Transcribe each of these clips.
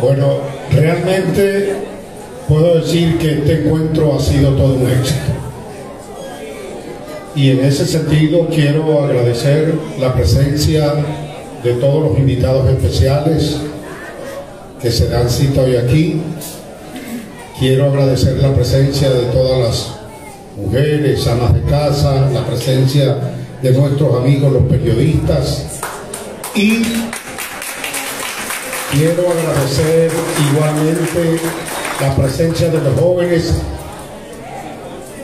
Bueno, realmente puedo decir que este encuentro ha sido todo un éxito. Y en ese sentido quiero agradecer la presencia de todos los invitados especiales que se dan cita hoy aquí. Quiero agradecer la presencia de todas las mujeres, amas de casa, la presencia de nuestros amigos los periodistas, y quiero agradecer igualmente la presencia de los jóvenes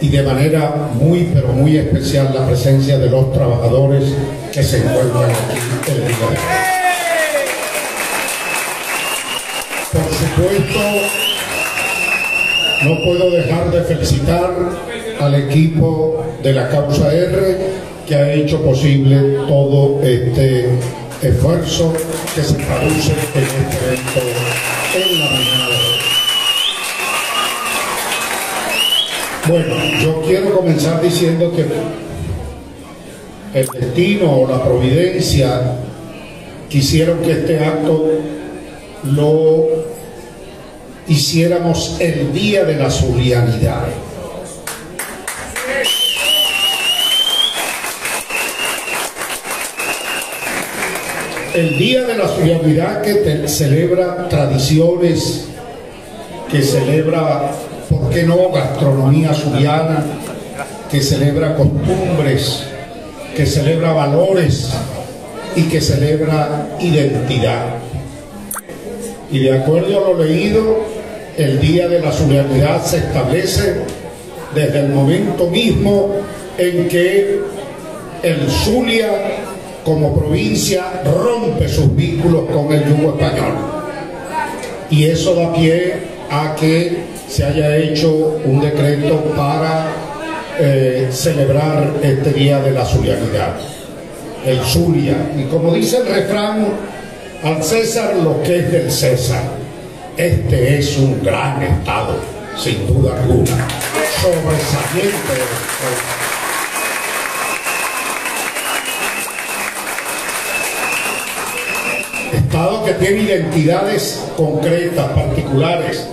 y de manera muy pero muy especial la presencia de los trabajadores que se encuentran aquí el día de hoy. Por supuesto, no puedo dejar de felicitar al equipo de la Causa R que ha hecho posible todo este esfuerzo que se traduce en este evento en la mañana de hoy. Bueno, yo quiero comenzar diciendo que el destino o la providencia quisieron que este acto lo hiciéramos el día de la Zulianidad. El día de la Zulianidad que celebra tradiciones, que celebra, ¿por qué no?, gastronomía zuliana, que celebra costumbres, que celebra valores y que celebra identidad. Y de acuerdo a lo leído, el día de la Zulianidad se establece desde el momento mismo en que el Zulia como provincia rompe sus vínculos con el yugo español, y eso da pie a que se haya hecho un decreto para celebrar este día de la Zulianidad, el Zulia. Y como dice el refrán, al César lo que es del César. Este es un gran estado, sin duda alguna, sobresaliente de estado que tiene identidades concretas, particulares.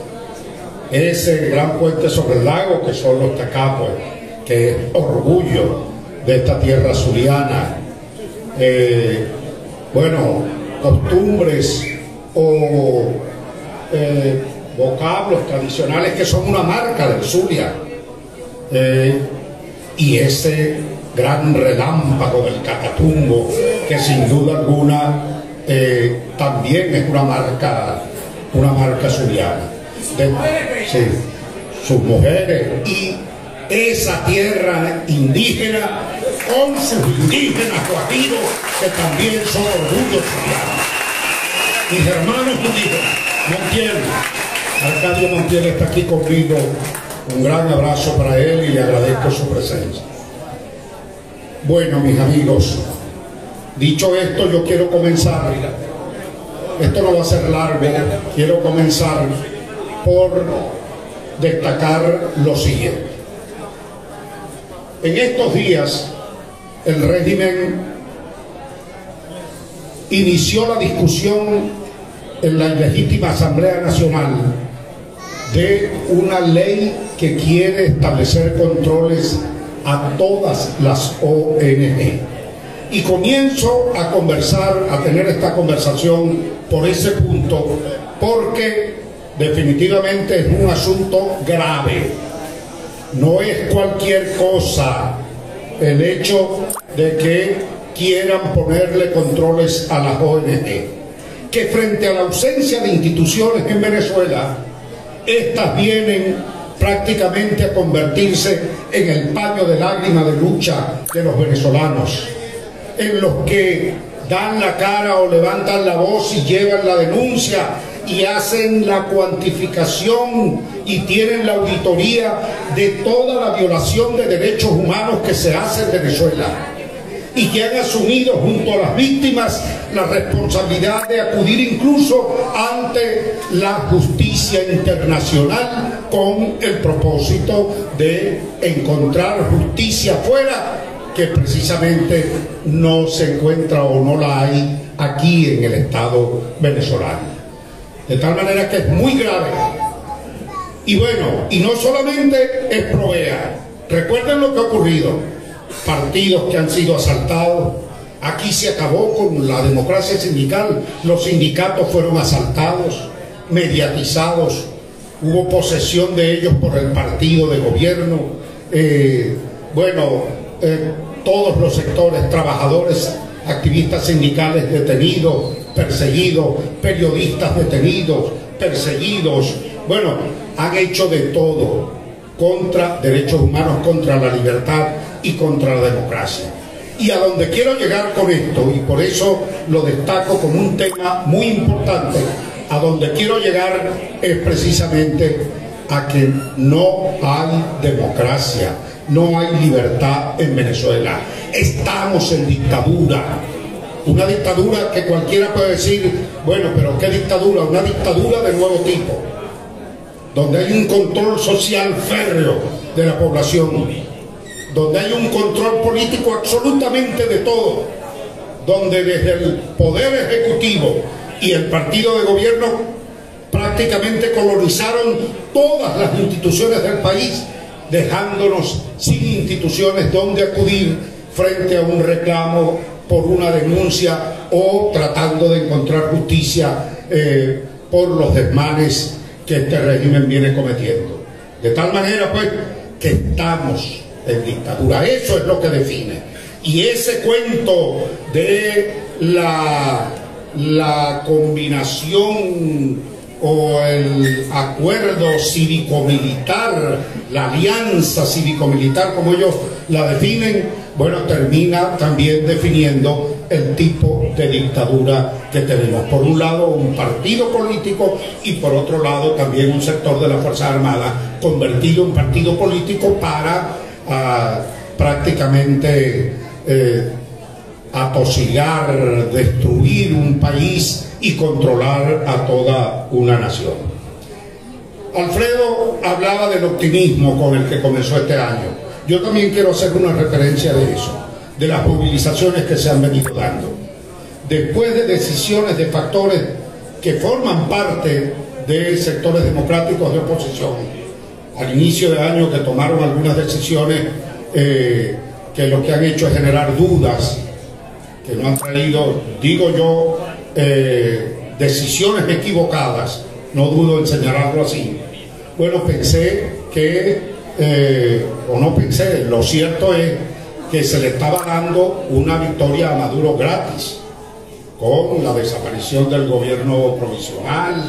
Es el gran puente sobre el lago, que son los Tacapos, que es orgullo de esta tierra zuliana. Bueno, costumbres o vocablos tradicionales que son una marca del Zulia. Y ese gran relámpago del Catatumbo, que sin duda alguna también es una marca zuliana. Sí, sus mujeres y esa tierra indígena con sus indígenas guajiros que también son orgullos zulianos. Mis hermanos indígenas, Montiel, Arcadio Montiel está aquí conmigo. Un gran abrazo para él y le agradezco su presencia. Bueno, mis amigos, dicho esto, yo quiero comenzar. Esto no va a ser largo. Quiero comenzar por destacar lo siguiente. En estos días, el régimen inició la discusión en la ilegítima Asamblea Nacional de una ley que quiere establecer controles a todas las ONG. Y comienzo a conversar, a tener esta conversación por ese punto, porque definitivamente es un asunto grave. No es cualquier cosa el hecho de que quieran ponerle controles a las ONG, que frente a la ausencia de instituciones en Venezuela, estas vienen prácticamente a convertirse en el paño de lágrimas de lucha de los venezolanos, en los que dan la cara o levantan la voz y llevan la denuncia y hacen la cuantificación y tienen la auditoría de toda la violación de derechos humanos que se hace en Venezuela, y que han asumido junto a las víctimas la responsabilidad de acudir incluso ante la justicia internacional con el propósito de encontrar justicia afuera, que precisamente no se encuentra o no la hay aquí en el Estado venezolano. de tal manera que es muy grave. Y bueno, y no solamente es Provea, recuerden lo que ha ocurrido, partidos que han sido asaltados. Aquí se acabó con la democracia sindical, los sindicatos fueron asaltados, mediatizados, hubo posesión de ellos por el partido de gobierno, todos los sectores, trabajadores, activistas sindicales detenidos, perseguidos, periodistas detenidos, perseguidos, bueno, han hecho de todo contra derechos humanos, contra la libertad y contra la democracia. Y a donde quiero llegar con esto, y por eso lo destaco como un tema muy importante, a donde quiero llegar es precisamente a que no hay democracia, no hay libertad en Venezuela. Estamos en dictadura. Una dictadura que cualquiera puede decir, bueno, pero ¿qué dictadura? Una dictadura de nuevo tipo, donde hay un control social férreo de la población, donde hay un control político absolutamente de todo, donde desde el Poder Ejecutivo y el partido de gobierno prácticamente colonizaron todas las instituciones del país, dejándonos sin instituciones donde acudir frente a un reclamo por una denuncia o tratando de encontrar justicia por los desmanes que este régimen viene cometiendo. De tal manera, pues, que estamos en dictadura. Eso es lo que define. Y ese cuento de la combinación o el acuerdo cívico-militar, la alianza cívico-militar, como ellos la definen, bueno, termina también definiendo el tipo de dictadura que tenemos. Por un lado, un partido político y por otro lado también un sector de la Fuerza Armada convertido en partido político para prácticamente atosigar, destruir un país y controlar a toda una nación. Alfredo hablaba del optimismo con el que comenzó este año. Yo también quiero hacer una referencia de eso, de las movilizaciones que se han venido dando. Después de decisiones de factores que forman parte de sectores democráticos de oposición, al inicio de año que tomaron algunas decisiones que lo que han hecho es generar dudas, que no han traído, digo yo, decisiones equivocadas, no dudo en señalarlo así. Bueno, pensé que, o no pensé, lo cierto es que se le estaba dando una victoria a Maduro gratis, con la desaparición del gobierno provisional,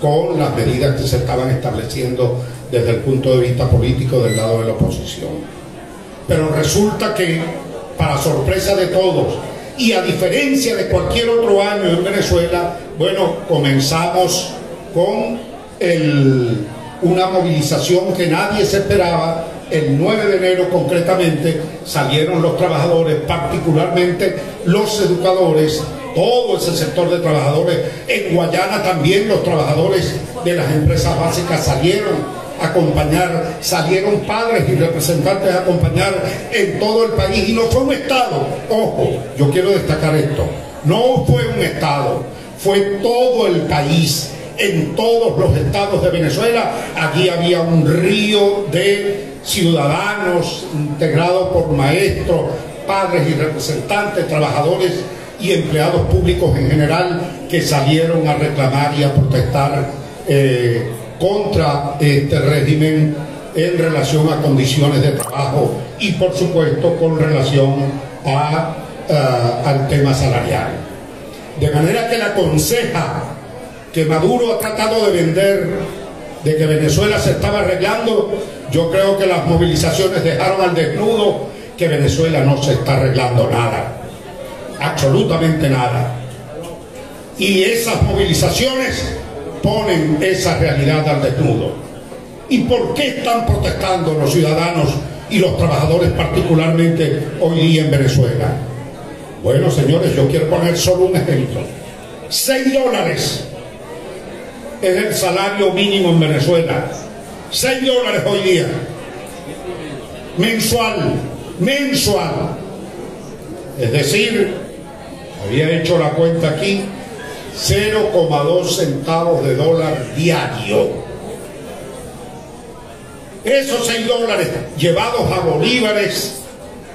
con las medidas que se estaban estableciendo desde el punto de vista político del lado de la oposición. Pero resulta que, para sorpresa de todos, y a diferencia de cualquier otro año en Venezuela, bueno, comenzamos con una movilización que nadie se esperaba. El 9 de enero concretamente salieron los trabajadores, particularmente los educadores, todo ese sector de trabajadores. En Guayana también los trabajadores de las empresas básicas salieron a acompañar, salieron padres y representantes a acompañar en todo el país. Y no fue un Estado, ojo, yo quiero destacar esto, no fue un Estado, fue todo el país. En todos los estados de Venezuela, aquí había un río de ciudadanos integrado por maestros, padres y representantes, trabajadores y empleados públicos en general, que salieron a reclamar y a protestar contra este régimen en relación a condiciones de trabajo y por supuesto con relación al tema salarial. De manera que la conseja que Maduro ha tratado de vender de que Venezuela se estaba arreglando, yo creo que las movilizaciones dejaron al desnudo que Venezuela no se está arreglando nada, absolutamente nada. Y esas movilizaciones ponen esa realidad al desnudo. ¿Y por qué están protestando los ciudadanos y los trabajadores particularmente hoy día en Venezuela? Bueno, señores, yo quiero poner solo un ejemplo. $6 es el salario mínimo en Venezuela. $6 hoy día. Mensual. Es decir, había hecho la cuenta aquí, 0,2 centavos de dólar diario. Esos 6 dólares llevados a bolívares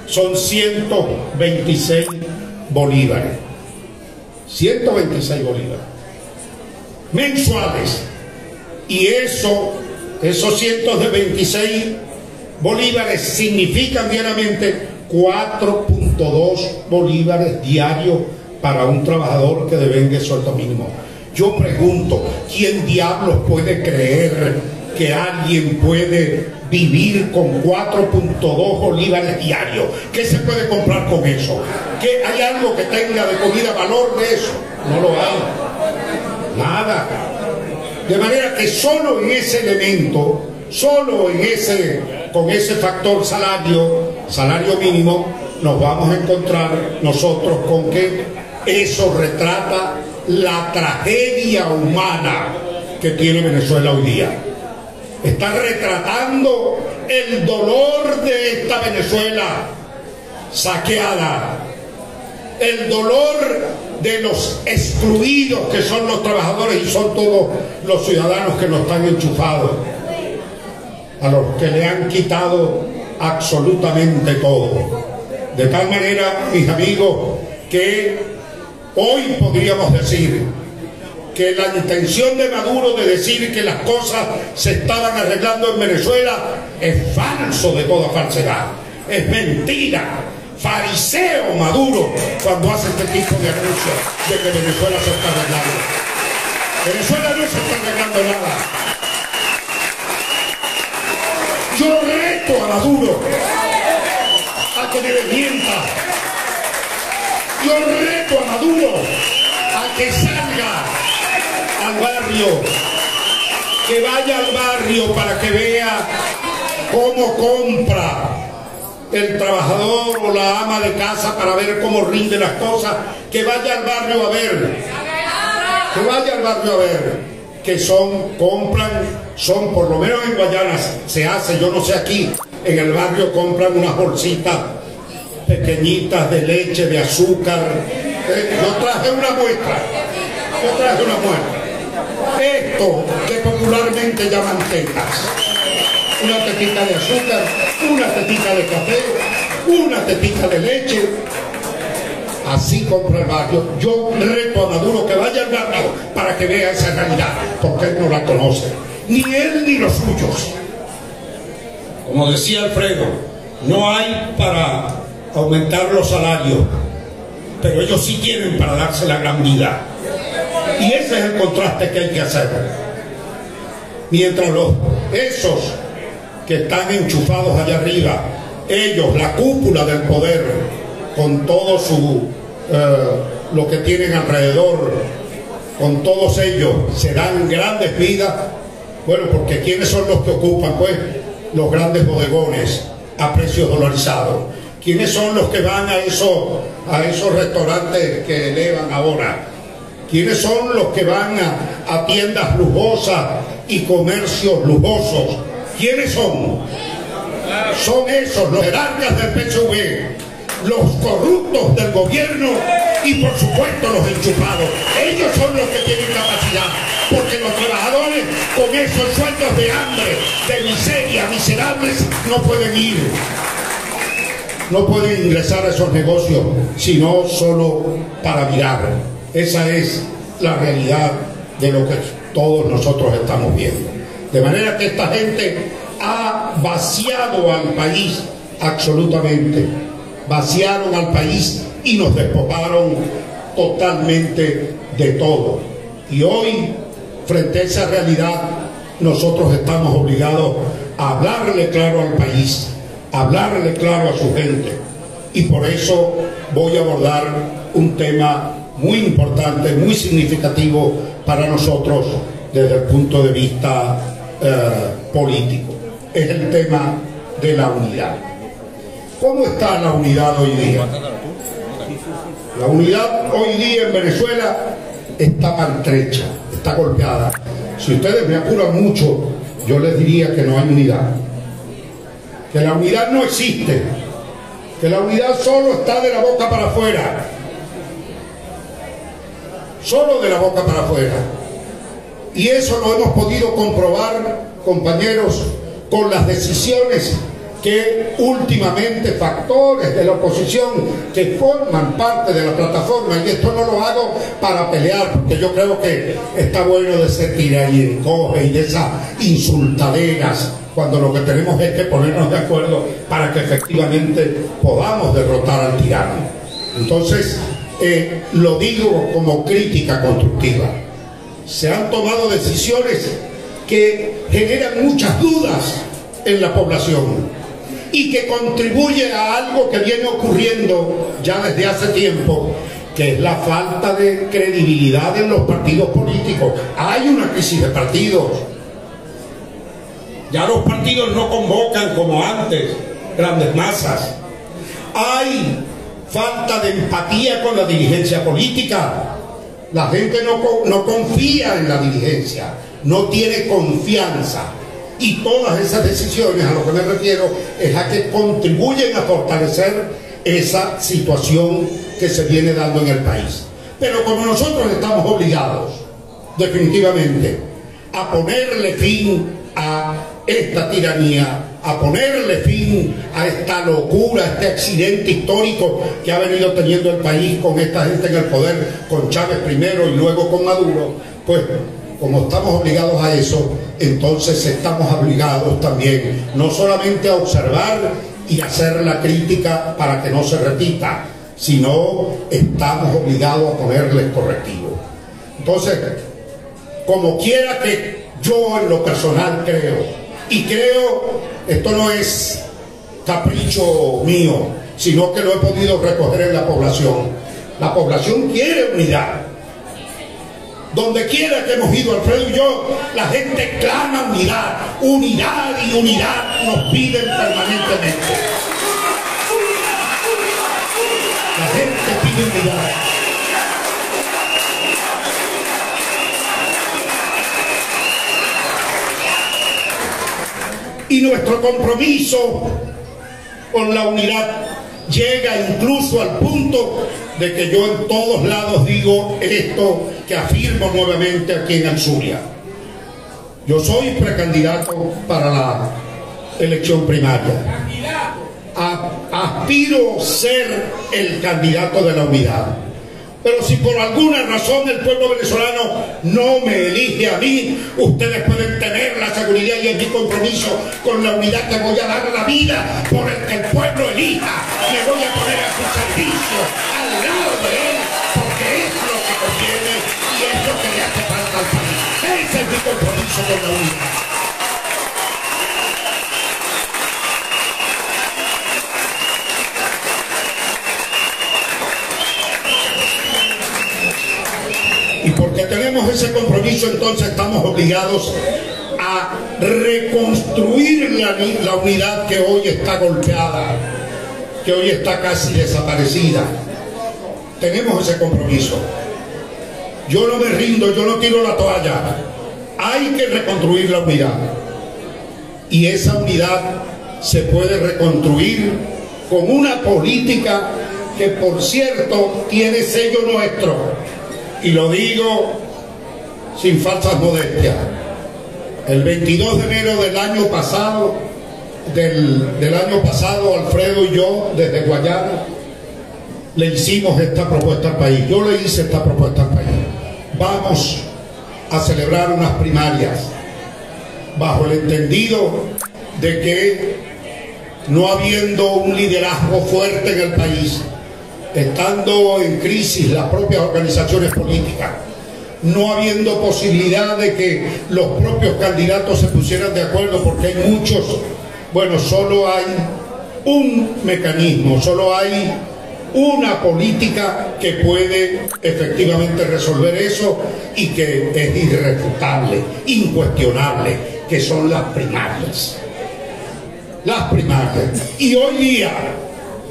son 126 bolívares. 126 bolívares mensuales. Y esos 126 bolívares significan diariamente 4.2 bolívares diarios para un trabajador que devenga sueldo mínimo. Yo pregunto, ¿quién diablos puede creer que alguien puede vivir con 4.2 bolívares diarios? ¿Qué se puede comprar con eso? ¿Qué, hay algo que tenga de comida valor de eso? No lo hay. Nada. De manera que solo en ese elemento, solo en con ese factor salario mínimo, nos vamos a encontrar nosotros con que eso retrata la tragedia humana que tiene Venezuela hoy día. Está retratando el dolor de esta Venezuela saqueada, el dolor de los excluidos que son los trabajadores y son todos los ciudadanos que no están enchufados, a los que le han quitado absolutamente todo. De tal manera, mis amigos, que hoy podríamos decir que la intención de Maduro de decir que las cosas se estaban arreglando en Venezuela es falso de toda falsedad, es mentira. Fariseo Maduro cuando hace este tipo de anuncios de que Venezuela se está arreglando. Venezuela no se está arreglando nada. Yo reto a Maduro a que me desmienta. Yo reto a Maduro a que salga al barrio, que vaya al barrio para que vea cómo compra el trabajador o la ama de casa, para ver cómo rinde las cosas, que vaya al barrio a ver, que son por lo menos en Guayana se hace, yo no sé aquí, en el barrio compran unas bolsitas pequeñitas de leche, de azúcar. Yo traje una muestra, esto que popularmente llaman tetas. Una tetita de azúcar, una tetita de café, una tetita de leche. Así compra el barrio. Yo reto a Maduro que vaya al barrio para que vea esa realidad, porque él no la conoce, ni él ni los suyos. Como decía Alfredo, no hay para aumentar los salarios, pero ellos sí tienen para darse la gran vida. Y ese es el contraste que hay que hacer. Mientras esos que están enchufados allá arriba, ellos, la cúpula del poder, con todo lo que tienen alrededor, con todos ellos, se dan grandes vidas. Bueno, porque ¿quiénes son los que ocupan? Pues los grandes bodegones a precios dolarizados. ¿Quiénes son los que van a esos restaurantes que elevan ahora? ¿Quiénes son los que van a tiendas lujosas y comercios lujosos? ¿Quiénes son? Son esos, los jerarcas del PSV, los corruptos del gobierno y por supuesto los enchufados. Ellos son los que tienen capacidad, porque los trabajadores con esos sueldos de hambre, de miseria, miserables, no pueden ir. No pueden ingresar a esos negocios, sino solo para mirar. Esa es la realidad de lo que todos nosotros estamos viendo. De manera que esta gente ha vaciado al país absolutamente. Vaciaron al país y nos despojaron totalmente de todo. Y hoy, frente a esa realidad, nosotros estamos obligados a hablarle claro al país, hablarle claro a su gente. Y por eso voy a abordar un tema muy importante, muy significativo para nosotros desde el punto de vista político. Es el tema de la unidad. ¿Cómo está la unidad hoy día? La unidad hoy día en Venezuela está maltrecha, está golpeada. Si ustedes me apuran mucho, yo les diría que no hay unidad, que la unidad no existe, que la unidad solo está de la boca para afuera. solo de la boca para afuera. Y eso lo hemos podido comprobar, compañeros, con las decisiones que últimamente factores de la oposición que forman parte de la plataforma, y esto no lo hago para pelear, porque yo creo que está bueno de ese tira y encoge y de esas insultaderas, cuando lo que tenemos es que ponernos de acuerdo para que efectivamente podamos derrotar al tirano. Entonces, lo digo como crítica constructiva. Se han tomado decisiones que generan muchas dudas en la población y que contribuye a algo que viene ocurriendo ya desde hace tiempo, que es la falta de credibilidad en los partidos políticos. Hay una crisis de partidos. Ya los partidos no convocan como antes grandes masas. Hay falta de empatía con la dirigencia política. La gente no confía en la dirigencia, no tiene confianza. Y todas esas decisiones, a lo que me refiero, es a que contribuyen a fortalecer esa situación que se viene dando en el país. Pero como nosotros estamos obligados, definitivamente, a ponerle fin a esta tiranía, a ponerle fin a esta locura, a este accidente histórico que ha venido teniendo el país con esta gente en el poder, con Chávez primero y luego con Maduro, pues como estamos obligados a eso, entonces estamos obligados también no solamente a observar y hacer la crítica para que no se repita, sino estamos obligados a ponerles correctivo. Entonces, como quiera que yo en lo personal creo, y creo, esto no es capricho mío, sino que lo he podido recoger en la población. La población quiere unidad. Donde quiera que hemos ido, Alfredo y yo, la gente clama unidad, unidad y unidad nos piden permanentemente. La gente pide unidad. Y nuestro compromiso con la unidad llega incluso al punto de que yo en todos lados digo esto que afirmo nuevamente aquí en Anzulia. Yo soy precandidato para la elección primaria. Aspiro a ser el candidato de la unidad. Pero si por alguna razón el pueblo venezolano no me elige a mí, ustedes pueden tener la seguridad y es mi compromiso con la unidad que voy a dar la vida por el que el pueblo elija. Me voy a poner a su servicio, al lado de él, porque es lo que conviene y es lo que le hace falta al país. Ese es mi compromiso con la unidad. Y porque tenemos ese compromiso, entonces estamos obligados a reconstruir la unidad que hoy está golpeada, que hoy está casi desaparecida. Tenemos ese compromiso. Yo no me rindo, yo no tiro la toalla. Hay que reconstruir la unidad. Y esa unidad se puede reconstruir con una política que, por cierto, tiene sello nuestro. Y lo digo sin falsas modestias. El 22 de enero del año pasado, Alfredo y yo, desde Guayana, le hicimos esta propuesta al país. Yo le hice esta propuesta al país. Vamos a celebrar unas primarias bajo el entendido de que, no habiendo un liderazgo fuerte en el país, estando en crisis las propias organizaciones políticas, no habiendo posibilidad de que los propios candidatos se pusieran de acuerdo, porque hay muchos, bueno, solo hay un mecanismo, solo hay una política que puede efectivamente resolver eso y que es irrefutable, incuestionable, que son las primarias. Las primarias. Y hoy día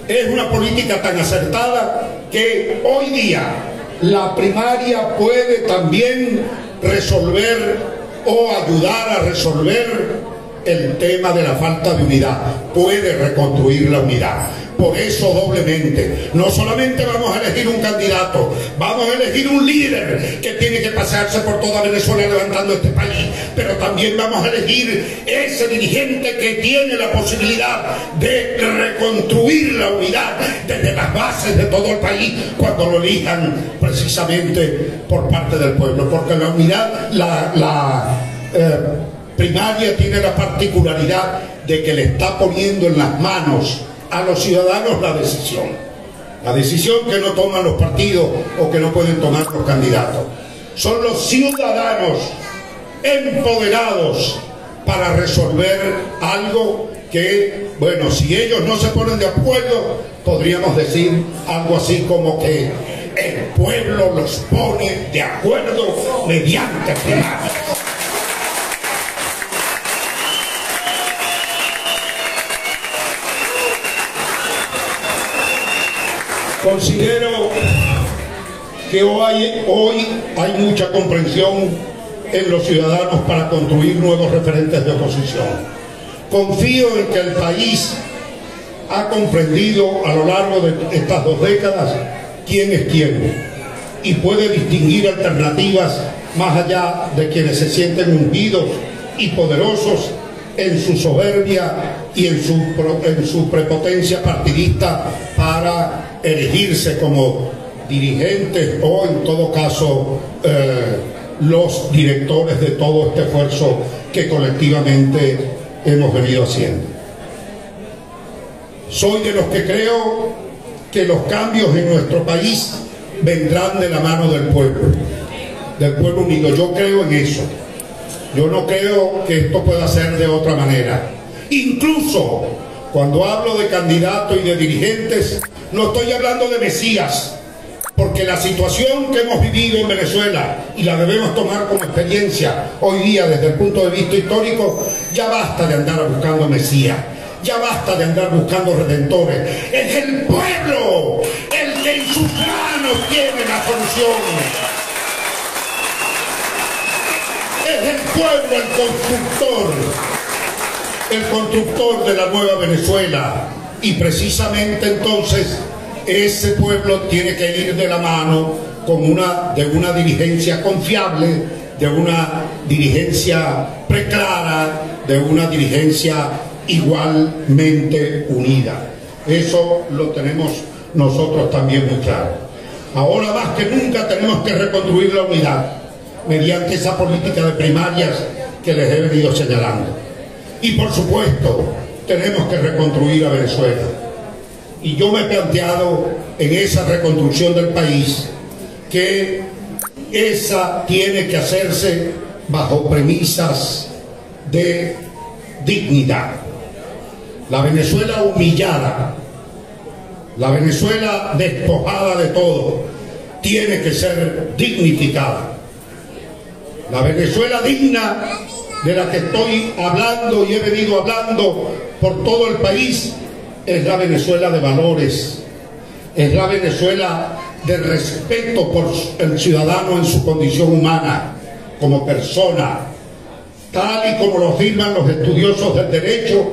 es una política tan acertada que hoy día la primaria puede también resolver o ayudar a resolver el tema de la falta de unidad, puede reconstruir la unidad. Por eso doblemente, no solamente vamos a elegir un candidato, vamos a elegir un líder que tiene que pasearse por toda Venezuela levantando este país, pero también vamos a elegir ese dirigente que tiene la posibilidad de reconstruir la unidad desde las bases de todo el país cuando lo elijan precisamente por parte del pueblo, porque la unidad, primaria tiene la particularidad de que le está poniendo en las manos a los ciudadanos la decisión que no toman los partidos o que no pueden tomar los candidatos. Son los ciudadanos empoderados para resolver algo que, bueno, si ellos no se ponen de acuerdo, podríamos decir algo así como que el pueblo los pone de acuerdo mediante primarias. Considero que hoy hay mucha comprensión en los ciudadanos para construir nuevos referentes de oposición. Confío en que el país ha comprendido a lo largo de estas 2 décadas quién es quién y puede distinguir alternativas más allá de quienes se sienten ungidos y poderosos en su soberbia y en su prepotencia partidista para elegirse como dirigentes o en todo caso los directores de todo este esfuerzo que colectivamente hemos venido haciendo. Soy de los que creo que los cambios en nuestro país vendrán de la mano del pueblo unido. Yo creo en eso. Yo no creo que esto pueda ser de otra manera. Incluso cuando hablo de candidatos y de dirigentes, no estoy hablando de mesías, porque la situación que hemos vivido en Venezuela, y la debemos tomar como experiencia hoy día desde el punto de vista histórico, ya basta de andar buscando mesías, ya basta de andar buscando redentores. Es el pueblo el que en sus manos tiene la solución. Es el pueblo el constructor de la nueva Venezuela, y precisamente entonces ese pueblo tiene que ir de la mano de una dirigencia confiable, de una dirigencia preclara, de una dirigencia igualmente unida. Eso lo tenemos nosotros también muy claro. Ahora más que nunca tenemos que reconstruir la unidad mediante esa política de primarias que les he venido señalando. Y por supuesto, tenemos que reconstruir a Venezuela. Y yo me he planteado en esa reconstrucción del país que esa tiene que hacerse bajo premisas de dignidad. La Venezuela humillada, la Venezuela despojada de todo, tiene que ser dignificada. La Venezuela digna de la que estoy hablando y he venido hablando por todo el país es la Venezuela de valores, es la Venezuela de respeto por el ciudadano en su condición humana, como persona, tal y como lo afirman los estudiosos del derecho.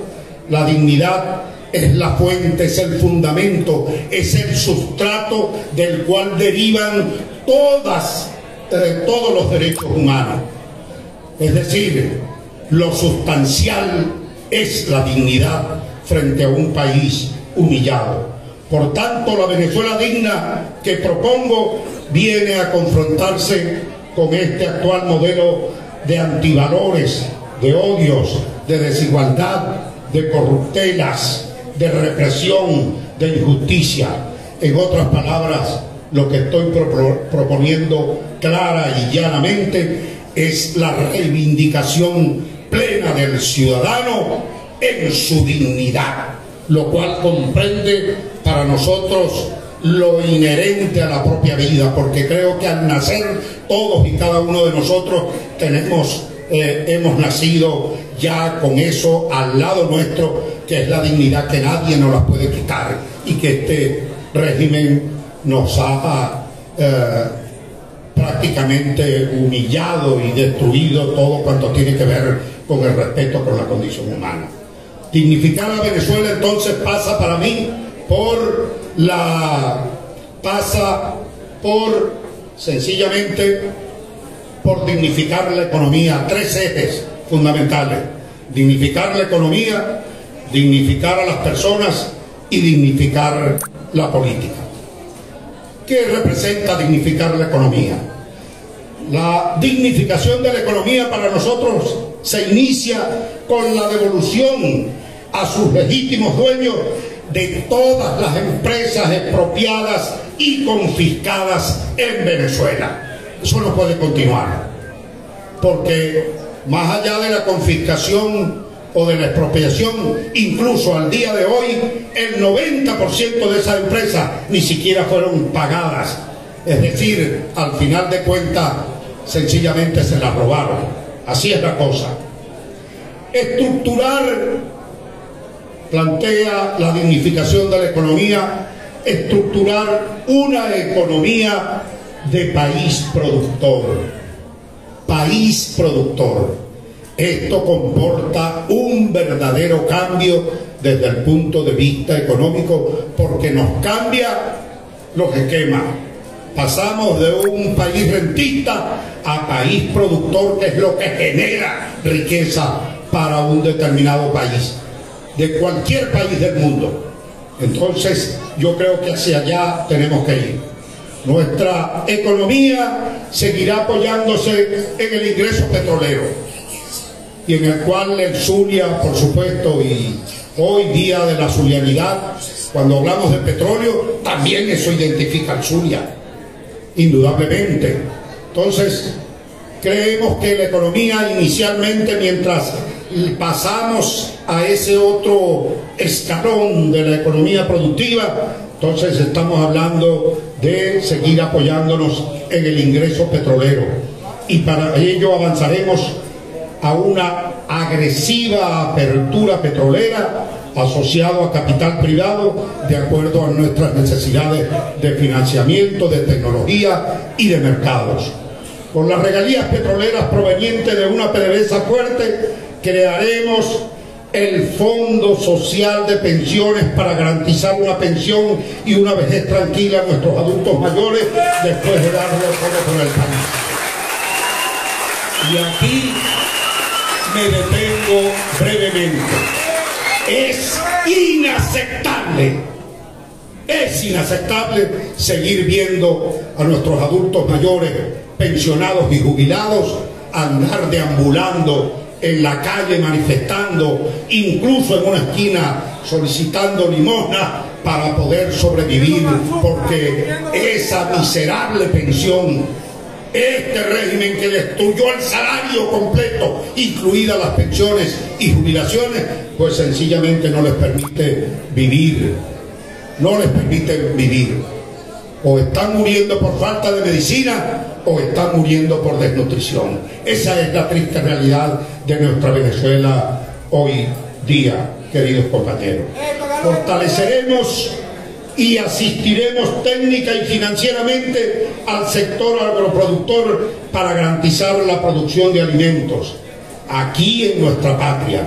La dignidad es la fuente, es el fundamento, es el sustrato del cual derivan todos los derechos humanos. Es decir, lo sustancial es la dignidad frente a un país humillado. Por tanto, la Venezuela digna que propongo viene a confrontarse con este actual modelo de antivalores, de odios, de desigualdad, de corruptelas, de represión, de injusticia. En otras palabras, lo que estoy proponiendo clara y llanamente es la reivindicación plena del ciudadano en su dignidad, lo cual comprende para nosotros lo inherente a la propia vida, porque creo que al nacer todos y cada uno de nosotros hemos nacido ya con eso al lado nuestro, que es la dignidad que nadie nos la puede quitar y que este régimen nos ha prácticamente humillado y destruido todo cuanto tiene que ver con el respeto por la condición humana. Dignificar a Venezuela entonces pasa para mí sencillamente por dignificar la economía. Tres ejes fundamentales: dignificar la economía, dignificar a las personas y dignificar la política. ¿Qué representa dignificar la economía? La dignificación de la economía para nosotros se inicia con la devolución a sus legítimos dueños de todas las empresas expropiadas y confiscadas en Venezuela. Eso no puede continuar, porque más allá de la confiscación o de la expropiación, incluso al día de hoy, el 90% de esas empresas ni siquiera fueron pagadas. Es decir, al final de cuentas, sencillamente se las robaron. Así es la cosa. Estructurar, plantea la dignificación de la economía, estructurar una economía de país productor. País productor. Esto comporta un verdadero cambio desde el punto de vista económico, porque nos cambia los esquemas. Pasamos de un país rentista a país productor, que es lo que genera riqueza para un determinado país, de cualquier país del mundo. Entonces, yo creo que hacia allá tenemos que ir. Nuestra economía seguirá apoyándose en el ingreso petrolero, y en el cual el Zulia, por supuesto, y hoy día de la zulianidad, cuando hablamos de petróleo, también eso identifica al Zulia, indudablemente. Entonces, creemos que la economía inicialmente, mientras pasamos a ese otro escalón de la economía productiva, entonces estamos hablando de seguir apoyándonos en el ingreso petrolero, y para ello avanzaremos a una agresiva apertura petrolera asociado a capital privado de acuerdo a nuestras necesidades de financiamiento, de tecnología y de mercados. Con las regalías petroleras provenientes de una PDVSA fuerte, crearemos el Fondo Social de Pensiones para garantizar una pensión y una vejez tranquila a nuestros adultos mayores después de darlo todo por el país. Y aquí me detengo brevemente. Es inaceptable seguir viendo a nuestros adultos mayores, pensionados y jubilados, andar deambulando en la calle, manifestando, incluso en una esquina solicitando limosna para poder sobrevivir, porque esa miserable pensión, este régimen que destruyó el salario completo, incluidas las pensiones y jubilaciones, pues sencillamente no les permite vivir. No les permite vivir. O están muriendo por falta de medicina o están muriendo por desnutrición. Esa es la triste realidad de nuestra Venezuela hoy día, queridos compañeros. Fortaleceremos y asistiremos técnica y financieramente al sector agroproductor para garantizar la producción de alimentos aquí en nuestra patria,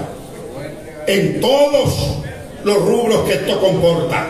en todos los rubros que esto comporta: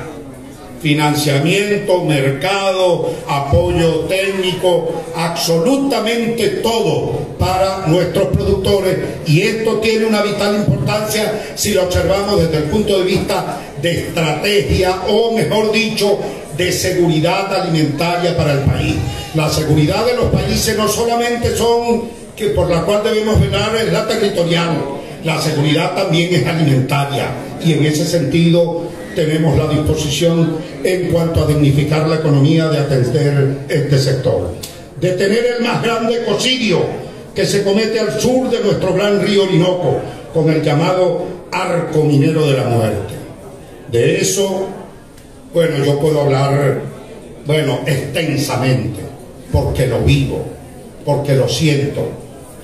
financiamiento, mercado, apoyo técnico, absolutamente todo para nuestros productores. Y esto tiene una vital importancia si lo observamos desde el punto de vista de estrategia, o mejor dicho, de seguridad alimentaria para el país. La seguridad de los países no solamente son, que por la cual debemos velar, es la territorial, la seguridad también es alimentaria, y en ese sentido tenemos la disposición en cuanto a dignificar la economía de atender este sector. Detener el más grande ecocidio que se comete al sur de nuestro gran río Orinoco, con el llamado arco minero de la muerte. De eso, bueno, yo puedo hablar, extensamente, porque lo vivo, porque lo siento,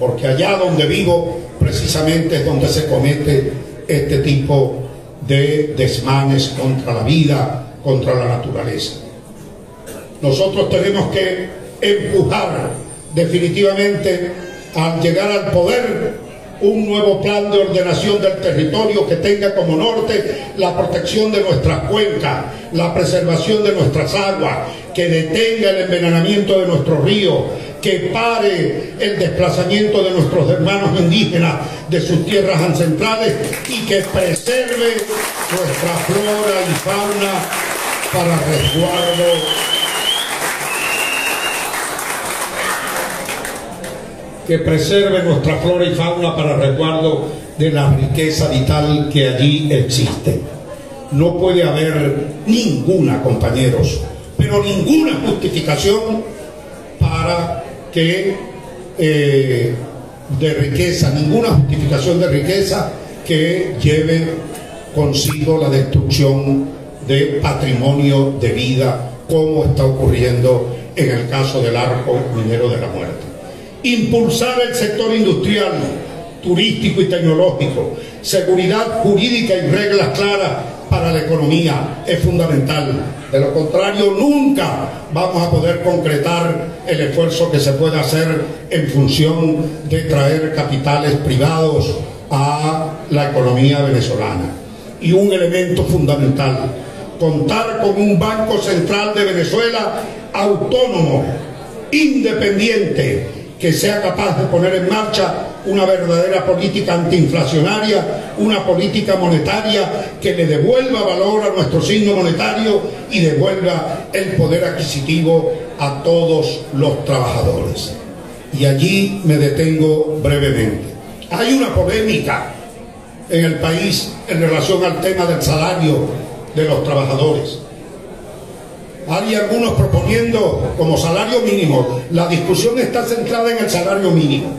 porque allá donde vivo precisamente es donde se comete este tipo de desmanes contra la vida, contra la naturaleza. Nosotros tenemos que empujar definitivamente, al llegar al poder, un nuevo plan de ordenación del territorio que tenga como norte la protección de nuestras cuencas, la preservación de nuestras aguas, que detenga el envenenamiento de nuestros ríos, que pare el desplazamiento de nuestros hermanos indígenas de sus tierras ancestrales y que preserve nuestra flora y fauna para resguardo de la riqueza vital que allí existe. No puede haber ninguna, compañeros, pero ninguna justificación para que de riqueza, ninguna justificación de riqueza que lleve consigo la destrucción de patrimonio de vida, como está ocurriendo en el caso del Arco Minero de la Muerte. Impulsar el sector industrial, turístico y tecnológico, seguridad jurídica y reglas claras para la economía es fundamental. De lo contrario, nunca vamos a poder concretar el esfuerzo que se puede hacer en función de traer capitales privados a la economía venezolana. Y un elemento fundamental, contar con un Banco Central de Venezuela autónomo, independiente, que sea capaz de poner en marcha una verdadera política antiinflacionaria, una política monetaria que le devuelva valor a nuestro signo monetario y devuelva el poder adquisitivo a todos los trabajadores. Y allí me detengo brevemente. Hay una polémica en el país en relación al tema del salario de los trabajadores. Hay algunos proponiendo como salario mínimo. La discusión está centrada en el salario mínimo.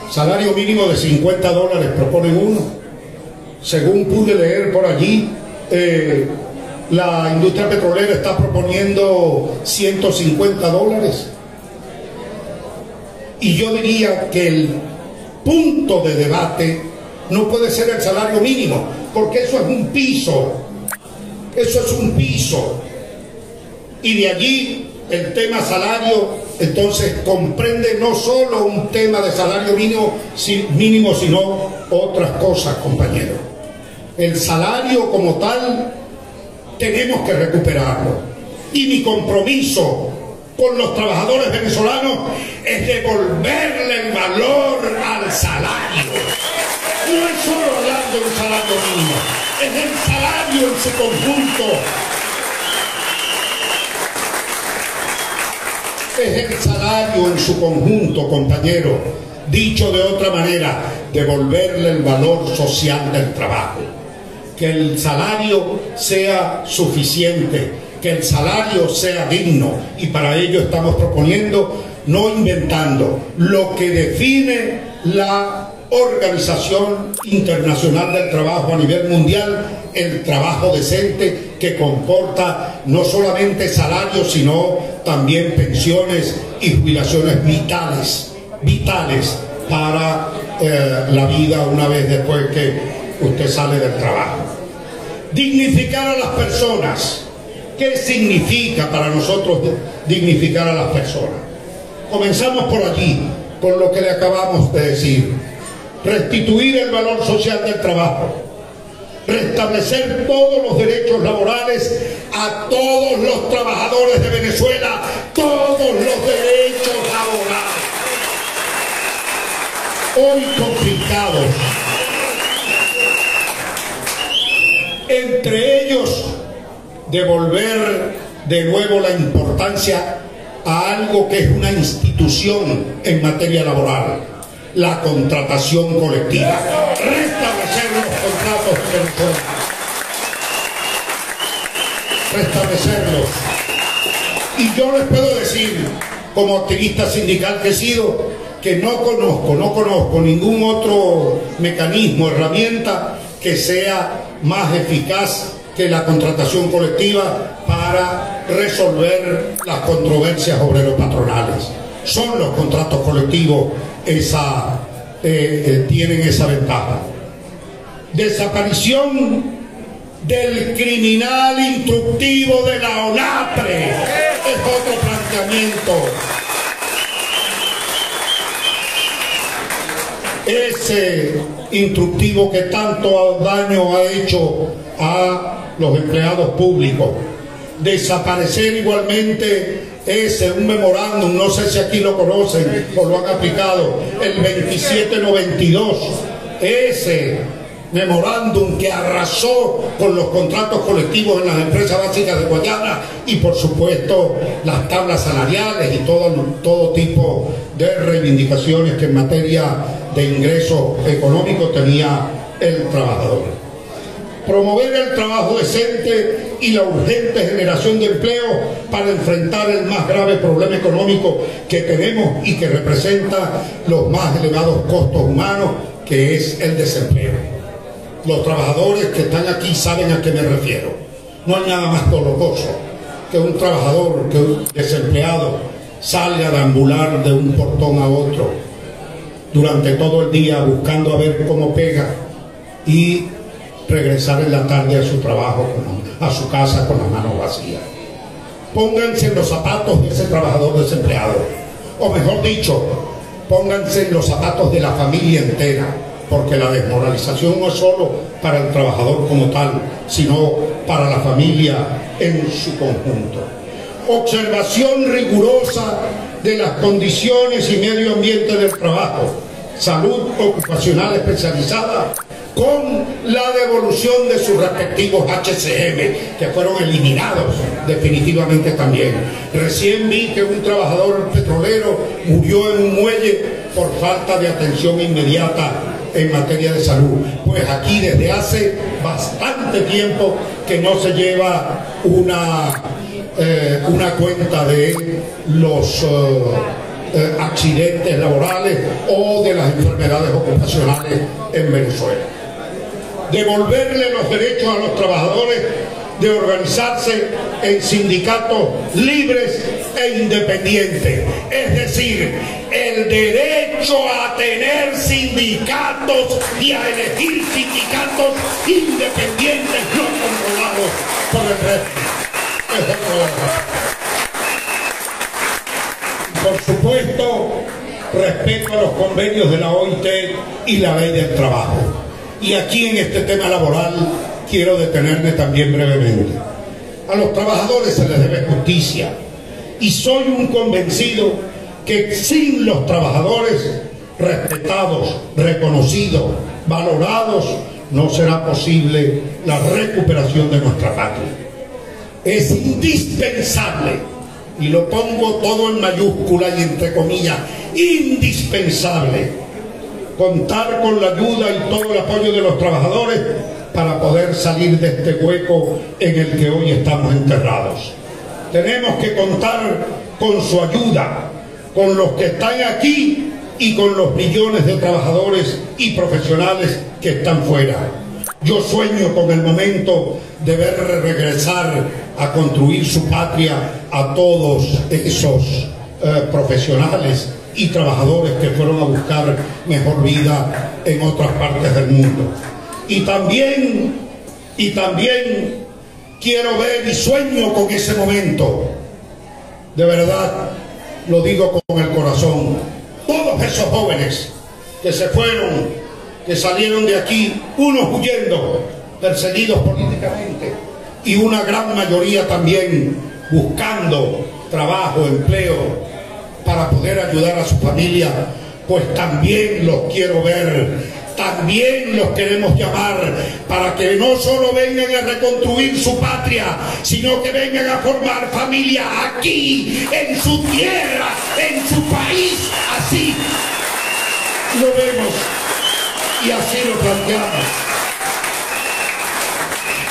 Salario mínimo de $50 proponen uno. Según pude leer por allí, la industria petrolera está proponiendo $150. Y yo diría que el punto de debate no puede ser el salario mínimo, porque eso es un piso. Eso es un piso. Y de allí el tema salario, entonces, comprende no solo un tema de salario mínimo, sino otras cosas, compañeros. El salario como tal tenemos que recuperarlo. Y mi compromiso con los trabajadores venezolanos es devolverle el valor al salario. No es solo hablar de un salario mínimo, es el salario en su conjunto. Es el salario en su conjunto, compañero. Dicho de otra manera, devolverle el valor social del trabajo. Que el salario sea suficiente, que el salario sea digno. Y para ello estamos proponiendo, no inventando, lo que define la Organización Internacional del Trabajo a nivel mundial, el trabajo decente, que comporta no solamente salarios, sino también pensiones y jubilaciones vitales para la vida una vez después que usted sale del trabajo. Dignificar a las personas. ¿Qué significa para nosotros dignificar a las personas? Comenzamos por allí, con lo que le acabamos de decir. Restituir el valor social del trabajo, restablecer todos los derechos laborales a todos los trabajadores de Venezuela, todos los derechos laborales, hoy complicados, entre ellos devolver de nuevo la importancia a algo que es una institución en materia laboral: la contratación colectiva, restablecer los contratos temporales, restablecerlos. Y yo les puedo decir, como activista sindical que he sido, que no conozco ningún otro mecanismo, herramienta que sea más eficaz que la contratación colectiva para resolver las controversias obrero-patronales. Son los contratos colectivos tienen esa ventaja. Desaparición del criminal instructivo de la ONAPRE es otro planteamiento. saneamiento, ese instructivo que tanto daño ha hecho a los empleados públicos. Desaparecer igualmente un memorándum, no sé si aquí lo conocen o lo han aplicado, el 2792, ese memorándum que arrasó con los contratos colectivos en las empresas básicas de Guayana y por supuesto las tablas salariales y todo tipo de reivindicaciones que en materia de ingreso económico tenía el trabajador. Promover el trabajo decente y la urgente generación de empleo para enfrentar el más grave problema económico que tenemos y que representa los más elevados costos humanos, que es el desempleo. Los trabajadores que están aquí saben a qué me refiero. No hay nada más doloroso que un trabajador, que un desempleado salga a deambular de un portón a otro durante todo el día buscando a ver cómo pega y regresar en la tarde a su trabajo, a su casa con las manos vacías. Pónganse en los zapatos de ese trabajador desempleado, o mejor dicho, pónganse en los zapatos de la familia entera, porque la desmoralización no es solo para el trabajador como tal, sino para la familia en su conjunto. Observación rigurosa de las condiciones y medio ambiente del trabajo, salud ocupacional especializada, con la devolución de sus respectivos HCM, que fueron eliminados definitivamente también. Recién vi que un trabajador petrolero murió en un muelle por falta de atención inmediata en materia de salud. Pues aquí desde hace bastante tiempo que no se lleva una cuenta de los accidentes laborales o de las enfermedades ocupacionales en Venezuela. Devolverle los derechos a los trabajadores de organizarse en sindicatos libres e independientes, es decir, el derecho a tener sindicatos y a elegir sindicatos independientes no controlados por el régimen. Por supuesto, respeto a los convenios de la OIT y la Ley del Trabajo. Y aquí en este tema laboral quiero detenerme también brevemente. A los trabajadores se les debe justicia y soy un convencido que sin los trabajadores respetados, reconocidos, valorados, no será posible la recuperación de nuestra patria. Es indispensable, y lo pongo todo en mayúscula y entre comillas, indispensable, contar con la ayuda y todo el apoyo de los trabajadores para poder salir de este hueco en el que hoy estamos enterrados. Tenemos que contar con su ayuda, con los que están aquí y con los millones de trabajadores y profesionales que están fuera. Yo sueño con el momento de ver regresar a construir su patria a todos esos profesionales y trabajadores que fueron a buscar mejor vida en otras partes del mundo. Y también quiero ver y sueño con ese momento. De verdad, lo digo con el corazón. Todos esos jóvenes que se fueron, que salieron de aquí, unos huyendo, perseguidos políticamente, y una gran mayoría también buscando trabajo, empleo, para poder ayudar a su familia, pues también los quiero ver, también los queremos llamar para que no solo vengan a reconstruir su patria, sino que vengan a formar familia aquí, en su tierra, en su país. Así lo vemos y así lo planteamos.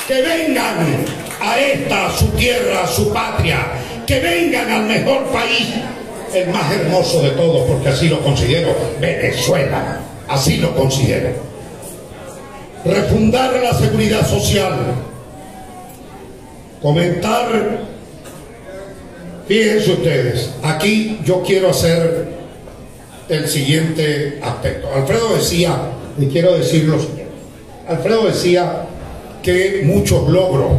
Que vengan a esta, su tierra, su patria, que vengan al mejor país, el más hermoso de todos, porque así lo considero, Venezuela, así lo considero. Refundar la seguridad social, comentar, fíjense ustedes, aquí yo quiero hacer el siguiente aspecto. Alfredo decía, y quiero decirlo, Alfredo decía que muchos logros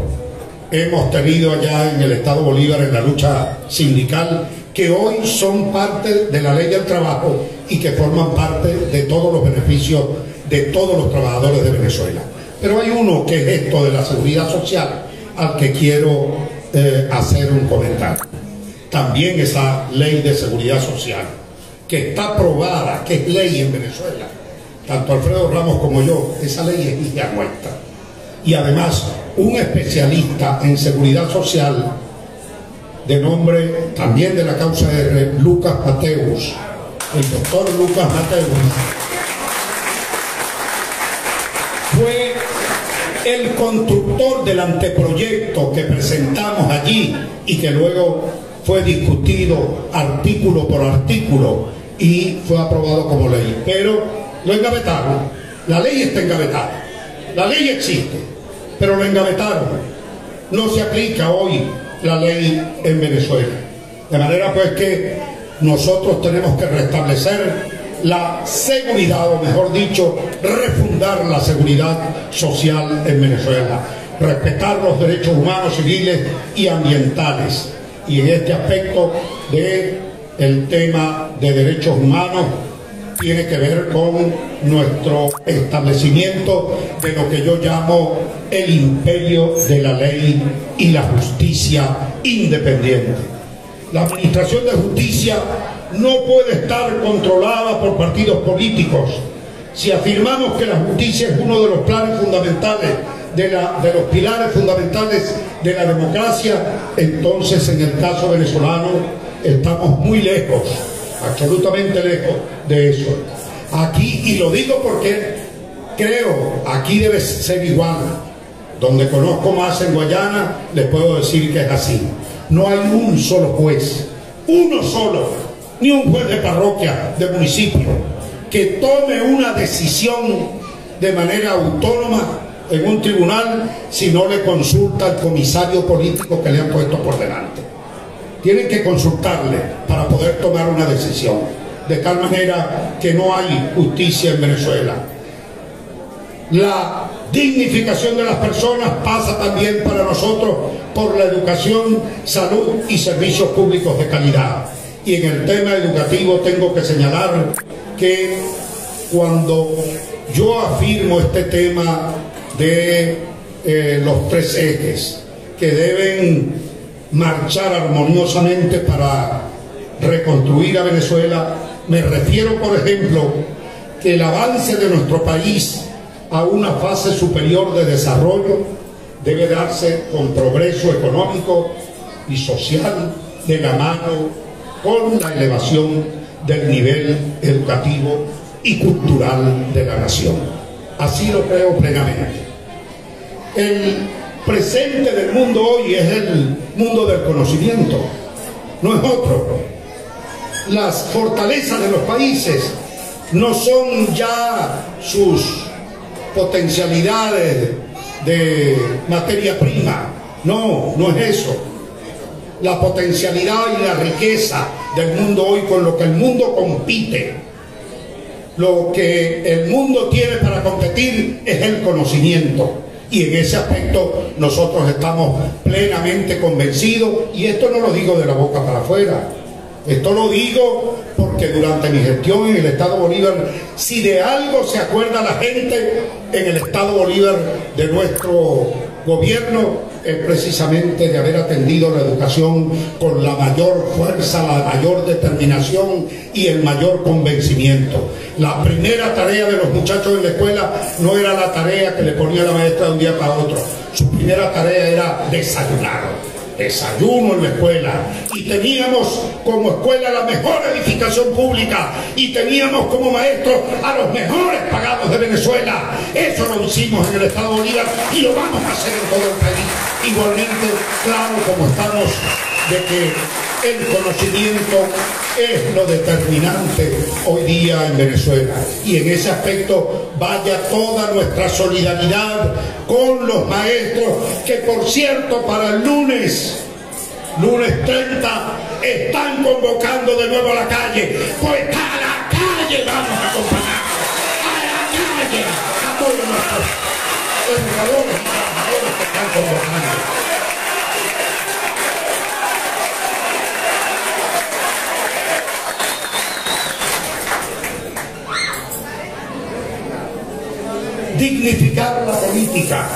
hemos tenido allá en el Estado Bolívar en la lucha sindical, que hoy son parte de la ley del trabajo y que forman parte de todos los beneficios de todos los trabajadores de Venezuela. Pero hay uno que es esto de la seguridad social, al que quiero hacer un comentario. También esa ley de seguridad social, que está aprobada, que es ley en Venezuela, tanto Alfredo Ramos como yo, esa ley es hija nuestra. Y además, un especialista en seguridad social, de nombre también de la causa R, Lucas Mateus, el doctor Lucas Mateus, fue el constructor del anteproyecto que presentamos allí y que luego fue discutido artículo por artículo y fue aprobado como ley. Pero lo engavetaron. La ley está engavetada. La ley existe, pero lo engavetaron. No se aplica hoy la ley en Venezuela. De manera pues que nosotros tenemos que restablecer la seguridad, o mejor dicho, refundar la seguridad social en Venezuela, respetar los derechos humanos, civiles y ambientales. Y en este aspecto del tema de derechos humanos tiene que ver con nuestro establecimiento de lo que yo llamo el imperio de la ley y la justicia independiente. La administración de justicia no puede estar controlada por partidos políticos. Si afirmamos que la justicia es uno de los planes fundamentales, de los pilares fundamentales de la democracia, entonces en el caso venezolano estamos muy lejos, absolutamente lejos de eso. Aquí, y lo digo porque creo, aquí debe ser igual. Donde conozco más en Guayana, les puedo decir que es así. No hay un solo juez, uno solo, ni un juez de parroquia, de municipio, que tome una decisión de manera autónoma en un tribunal si no le consulta al comisario político que le han puesto por delante. Tienen que consultarle para poder tomar una decisión, de tal manera que no hay justicia en Venezuela. La dignificación de las personas pasa también para nosotros por la educación, salud y servicios públicos de calidad. Y en el tema educativo tengo que señalar que cuando yo afirmo este tema de los tres ejes que deben marchar armoniosamente para reconstruir a Venezuela, me refiero, por ejemplo, que el avance de nuestro país a una fase superior de desarrollo debe darse con progreso económico y social de la mano con la elevación del nivel educativo y cultural de la nación. Así lo creo plenamente. El presente del mundo hoy es el mundo del conocimiento, no es otro. Las fortalezas de los países no son ya sus potencialidades de materia prima, no es eso. La potencialidad y la riqueza del mundo hoy, con lo que el mundo compite, lo que el mundo tiene para competir es el conocimiento. Y en ese aspecto nosotros estamos plenamente convencidos, y esto no lo digo de la boca para afuera, esto lo digo porque durante mi gestión en el Estado Bolívar, si de algo se acuerda la gente en el Estado Bolívar de nuestro gobierno, es precisamente de haber atendido la educación con la mayor fuerza, la mayor determinación y el mayor convencimiento. La primera tarea de los muchachos en la escuela no era la tarea que le ponía la maestra de un día para otro. Su primera tarea era desayunar. Desayuno en la escuela, y teníamos como escuela la mejor edificación pública y teníamos como maestros a los mejores pagados de Venezuela. Eso lo hicimos en el Estado Bolívar y lo vamos a hacer en todo el país. Igualmente, claro, como estamos de que el conocimiento es lo determinante hoy día en Venezuela, y en ese aspecto vaya toda nuestra solidaridad con los maestros, que por cierto para el lunes 30 están convocando de nuevo a la calle. Pues a la calle vamos a acompañar, a la calle, a todos nuestros educadores y trabajadores que están convocando. dignificar la política.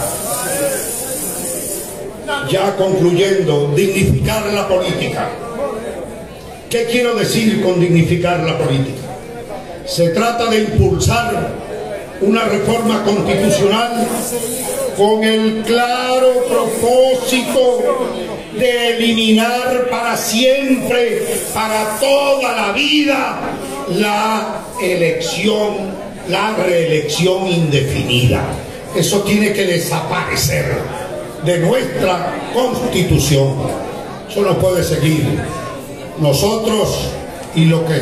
Ya concluyendo, dignificar la política. ¿Qué quiero decir con dignificar la política? Se trata de impulsar una reforma constitucional con el claro propósito de eliminar para siempre, para toda la vida, la reelección indefinida. Eso tiene que desaparecer de nuestra Constitución. Eso no puede seguir. Nosotros, y lo que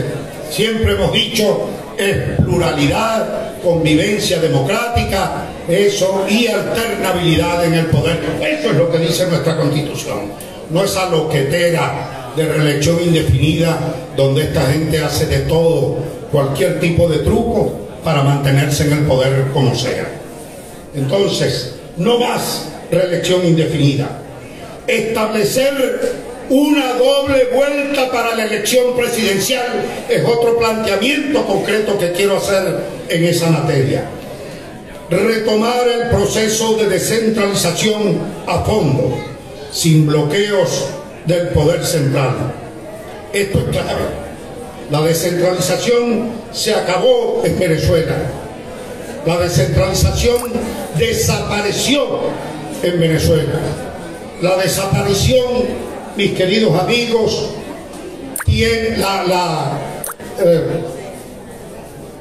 siempre hemos dicho, es pluralidad, convivencia democrática, eso, y alternabilidad en el poder. Eso es lo que dice nuestra Constitución. No esa loquetera de reelección indefinida donde esta gente hace de todo, cualquier tipo de truco para mantenerse en el poder como sea. Entonces, no más reelección indefinida. Establecer una doble vuelta para la elección presidencial es otro planteamiento concreto que quiero hacer en esa materia. Retomar el proceso de descentralización a fondo, sin bloqueos del poder central. Esto es clave. La descentralización se acabó en Venezuela. La descentralización desapareció en Venezuela. La desaparición, mis queridos amigos,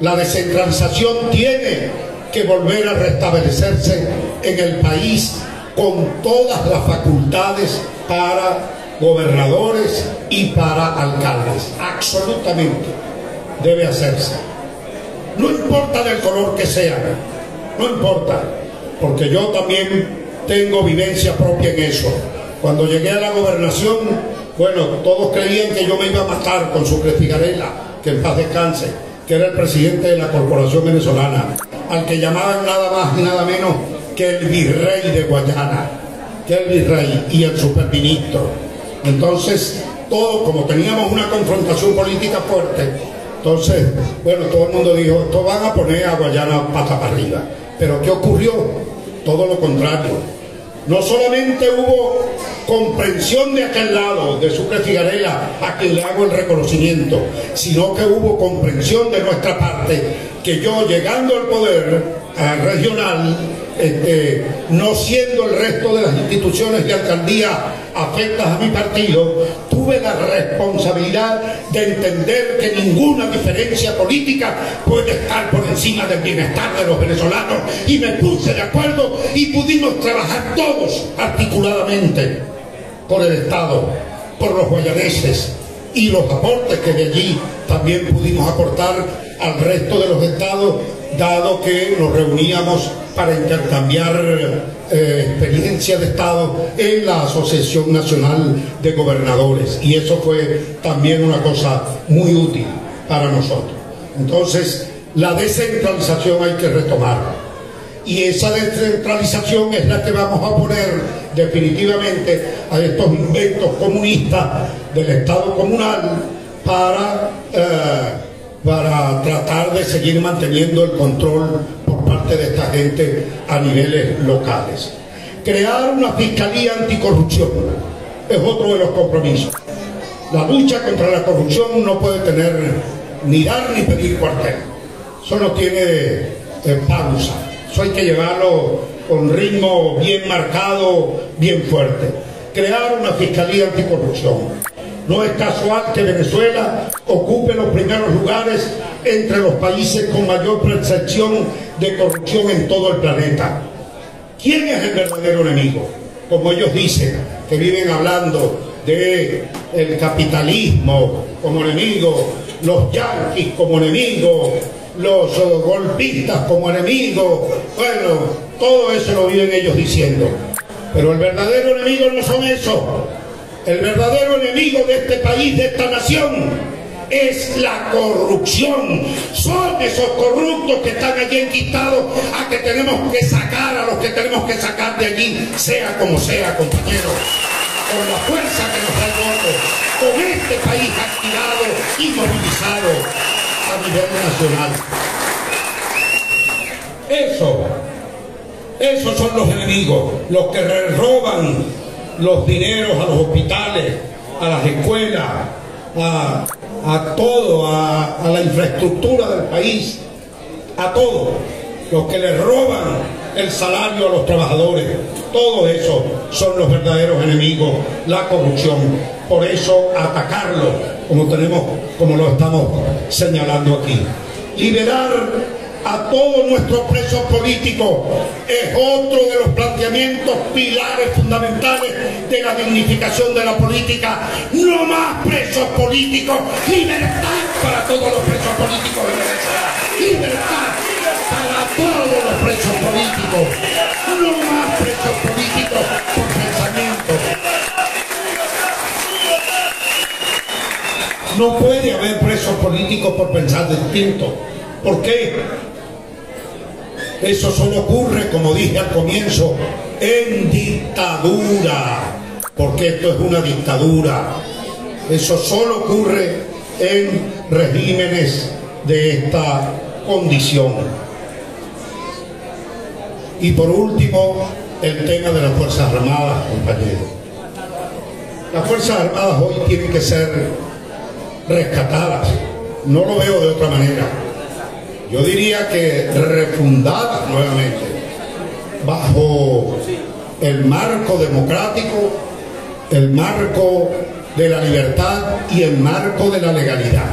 la descentralización tiene que volver a restablecerse en el país con todas las facultades para gobernadores y para alcaldes. Absolutamente debe hacerse. No importa del color que sea, no importa, porque yo también tengo vivencia propia en eso. Cuando llegué a la gobernación, bueno, todos creían que yo me iba a matar con Sucre Figarela, que en paz descanse, que era el presidente de la Corporación Venezolana, al que llamaban nada más y nada menos que el virrey de Guayana, que el virrey y el superministro. Entonces, todo, como teníamos una confrontación política fuerte, entonces, bueno, todo el mundo dijo, esto van a poner a Guayana pata para arriba. Pero ¿qué ocurrió? Todo lo contrario. No solamente hubo comprensión de aquel lado, de Sucre Figarela, a quien le hago el reconocimiento, sino que hubo comprensión de nuestra parte, que yo, llegando al poder regional, no siendo el resto de las instituciones de alcaldía afectas a mi partido, tuve la responsabilidad de entender que ninguna diferencia política puede estar por encima del bienestar de los venezolanos, y me puse de acuerdo y pudimos trabajar todos articuladamente por el Estado, por los guayaneses, y los aportes que de allí también pudimos aportar al resto de los estados, dado que nos reuníamos para intercambiar experiencia de Estado en la Asociación Nacional de Gobernadores, y eso fue también una cosa muy útil para nosotros. Entonces, la descentralización hay que retomarla, y esa descentralización es la que vamos a poner definitivamente a estos inventos comunistas del Estado comunal para tratar de seguir manteniendo el control por parte de esta gente a niveles locales. Crear una fiscalía anticorrupción es otro de los compromisos. La lucha contra la corrupción no puede tener ni dar ni pedir cuartel. Eso no tiene pausa. Eso hay que llevarlo con ritmo bien marcado, bien fuerte. Crear una fiscalía anticorrupción. No es casual que Venezuela ocupe los primeros lugares entre los países con mayor percepción de corrupción en todo el planeta. ¿Quién es el verdadero enemigo? Como ellos dicen, que viven hablando del capitalismo como enemigo, los yanquis como enemigo, los golpistas como enemigos. Bueno, todo eso lo viven ellos diciendo. Pero el verdadero enemigo no son esos. El verdadero enemigo de este país, de esta nación, es la corrupción. Son esos corruptos que están allí enquistados, a que tenemos que sacar, a los que tenemos que sacar de allí, sea como sea, compañeros, con la fuerza que nos da el voto, con este país activado y movilizado a nivel nacional. Eso Esos son los enemigos, los que le roban los dineros a los hospitales, a las escuelas, a todo, a la infraestructura del país, a todo. Los que le roban el salario a los trabajadores. Todos esos son los verdaderos enemigos, la corrupción. Por eso atacarlo, como lo estamos señalando aquí. Liberar a todos nuestros presos políticos es otro de los planteamientos pilares fundamentales de la dignificación de la política. No más presos políticos, libertad para todos los presos políticos de Venezuela, libertad para todos los presos políticos, no más presos políticos por pensamiento. No puede haber presos políticos por pensar distinto. ¿Por qué? Eso solo ocurre, como dije al comienzo, en dictadura, porque esto es una dictadura. Eso solo ocurre en regímenes de esta condición. Y por último, el tema de las Fuerzas Armadas, compañeros. Las Fuerzas Armadas hoy tienen que ser rescatadas. No lo veo de otra manera. Yo diría que refundadas nuevamente bajo el marco democrático, el marco de la libertad y el marco de la legalidad.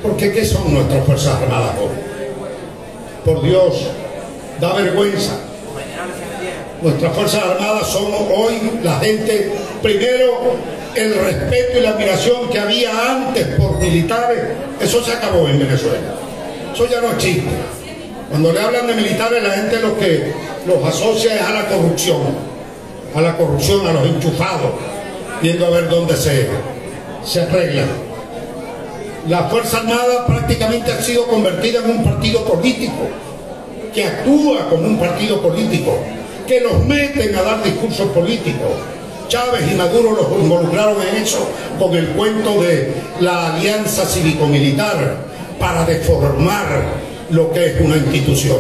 Porque ¿qué son nuestras Fuerzas Armadas hoy? Por Dios, da vergüenza. Nuestras Fuerzas Armadas son hoy la gente, primero, el respeto y la admiración que había antes por militares, eso se acabó en Venezuela. Eso ya no existe. Cuando le hablan de militares, la gente lo que los asocia es a la corrupción, a los enchufados, viendo a ver dónde se arreglan. La Fuerza Armada prácticamente ha sido convertida en un partido político, que actúa como un partido político, que los meten a dar discursos políticos. Chávez y Maduro los involucraron en eso con el cuento de la alianza cívico-militar para deformar lo que es una institución.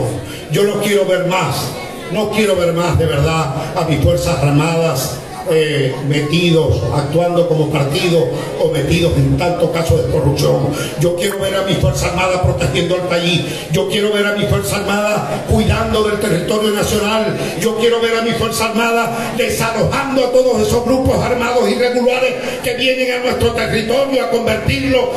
Yo no quiero ver más, no quiero ver más de verdad a mis Fuerzas Armadas metidos, actuando como partido o metidos en tantos casos de corrupción. Yo quiero ver a mis Fuerzas Armadas protegiendo al país. Yo quiero ver a mis Fuerzas Armadas cuidando del territorio nacional. Yo quiero ver a mis Fuerzas Armadas desalojando a todos esos grupos armados irregulares que vienen a nuestro territorio a convertirlo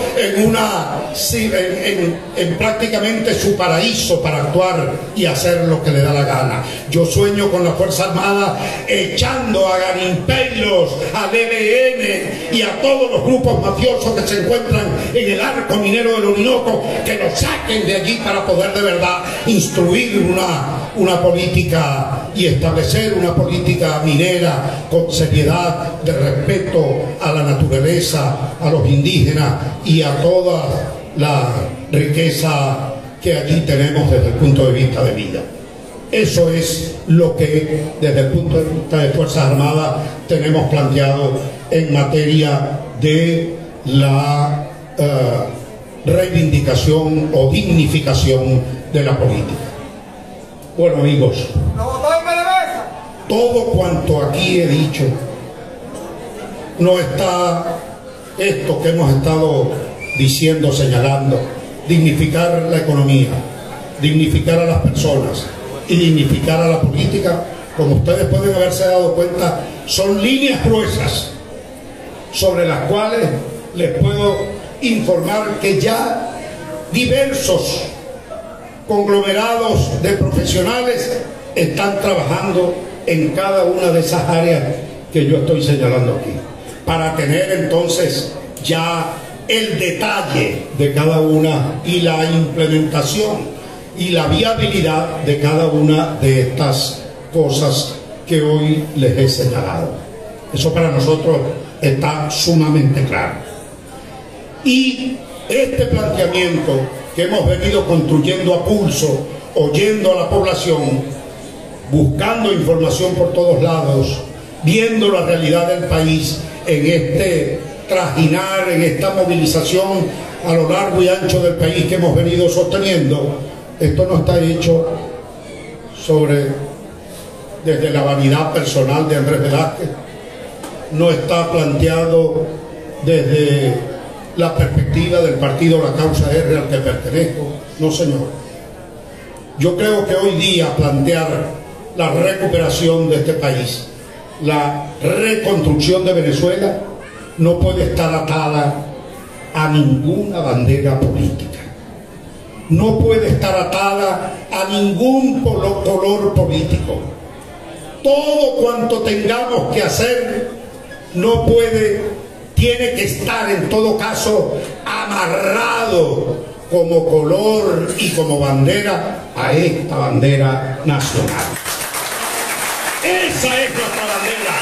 en prácticamente su paraíso para actuar y hacer lo que le da la gana. Yo sueño con la Fuerza Armada echando a Pelos, al ELN y a todos los grupos mafiosos que se encuentran en el arco minero del Orinoco, que los saquen de allí para poder de verdad instruir una política y establecer una política minera con seriedad, de respeto a la naturaleza, a los indígenas y a toda la riqueza que allí tenemos desde el punto de vista de vida. Eso es lo que desde el punto de vista de Fuerzas Armadas tenemos planteado en materia de la reivindicación o dignificación de la política. Bueno, amigos, todo cuanto aquí he dicho no está esto que hemos estado diciendo, señalando: dignificar la economía, dignificar a las personas y dignificar a la política. Como ustedes pueden haberse dado cuenta, son líneas gruesas sobre las cuales les puedo informar que ya diversos conglomerados de profesionales están trabajando en cada una de esas áreas que yo estoy señalando aquí, para tener entonces ya el detalle de cada una y la implementación y la viabilidad de cada una de estas cosas que hoy les he señalado. Eso para nosotros está sumamente claro. Y este planteamiento que hemos venido construyendo a pulso, oyendo a la población, buscando información por todos lados, viendo la realidad del país en este trajinar, en esta movilización a lo largo y ancho del país que hemos venido sosteniendo. Esto no está hecho sobre desde la vanidad personal de Andrés Velázquez, no está planteado desde la perspectiva del partido La Causa R al que pertenezco. No, señor. Yo creo que hoy día plantear la recuperación de este país, la reconstrucción de Venezuela, no puede estar atada a ninguna bandera política. No puede estar atada a ningún color político. Todo cuanto tengamos que hacer tiene que estar en todo caso amarrado como color y como bandera a esta bandera nacional. Esa es nuestra bandera.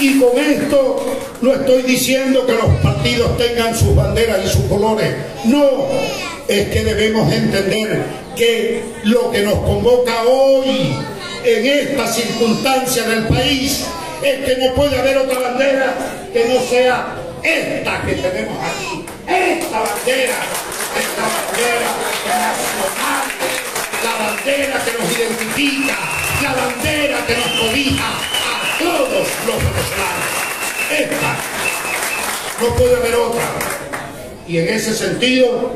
Y con esto no estoy diciendo que los partidos tengan sus banderas y sus colores. No, es que debemos entender que lo que nos convoca hoy en esta circunstancia del país es que no puede haber otra bandera que no sea esta que tenemos aquí. Esta bandera nacional, la bandera que nos identifica, la bandera que nos cobija a todos los venezolanos. Esta, no puede haber otra. Y en ese sentido,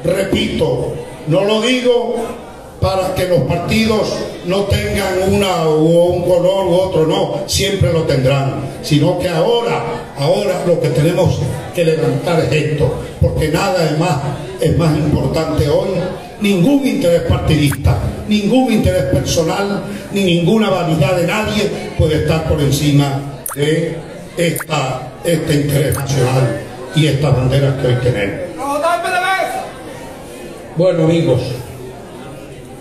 repito, no lo digo para que los partidos no tengan una o un color u otro, no, siempre lo tendrán, sino que ahora lo que tenemos que levantar es esto, porque nada es más importante hoy, ningún interés partidista, ningún interés personal, ni ninguna vanidad de nadie puede estar por encima de este interés nacional y estas banderas que hoy tenemos. Bueno, amigos,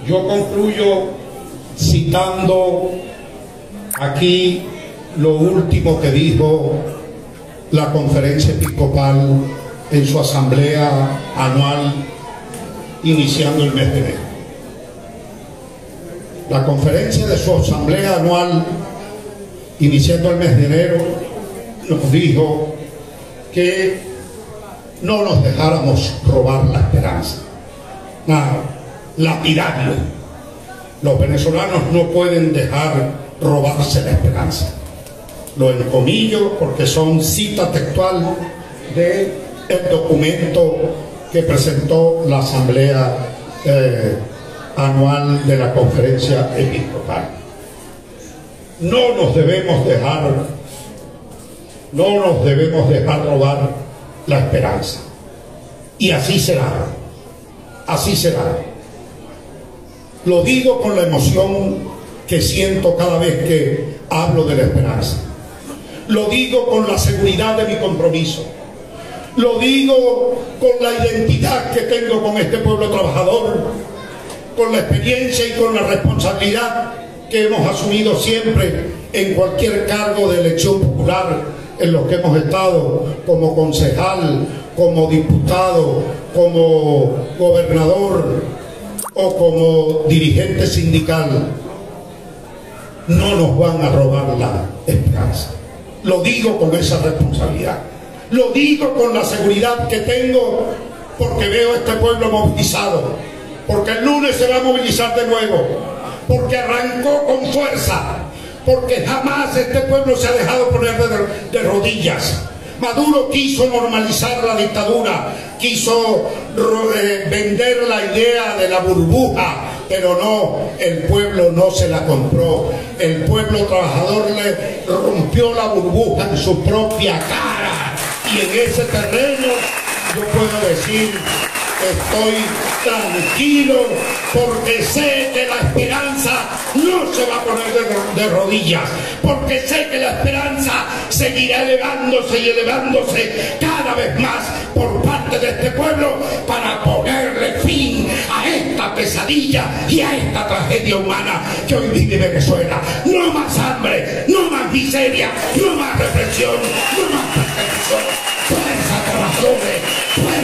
yo concluyo citando aquí lo último que dijo la Conferencia Episcopal en su asamblea anual iniciando el mes de enero. La conferencia de su asamblea anual iniciando el mes de enero nos dijo que no nos dejáramos robar la esperanza. Nada, lapidarlo. Los venezolanos no pueden dejar robarse la esperanza. Lo encomillo porque son cita textual del documento que presentó la asamblea anual de la Conferencia Episcopal. No nos debemos dejar robar la esperanza. Y así será. Así será. Lo digo con la emoción que siento cada vez que hablo de la esperanza. Lo digo con la seguridad de mi compromiso. Lo digo con la identidad que tengo con este pueblo trabajador, con la experiencia y con la responsabilidad que hemos asumido siempre en cualquier cargo de elección popular en los que hemos estado, como concejal, como diputado, como gobernador o como dirigente sindical. No nos van a robar la esperanza. Lo digo con esa responsabilidad. Lo digo con la seguridad que tengo porque veo a este pueblo movilizado, porque el lunes se va a movilizar de nuevo, porque arrancó con fuerza, porque jamás este pueblo se ha dejado poner de rodillas. Maduro quiso normalizar la dictadura, quiso vender la idea de la burbuja, pero no, el pueblo no se la compró. El pueblo trabajador le rompió la burbuja en su propia cara. Y en ese terreno yo puedo decir que estoy tranquilo porque sé que la esperanza no se va a poner de rodillas, porque sé que la esperanza seguirá elevándose y elevándose cada vez más por parte de este pueblo para ponerle fin a esta pesadilla y a esta tragedia humana que hoy vive Venezuela. No más hambre, no más miseria, no más represión, no más persecución. Fuerza, trabajadores, fuerza.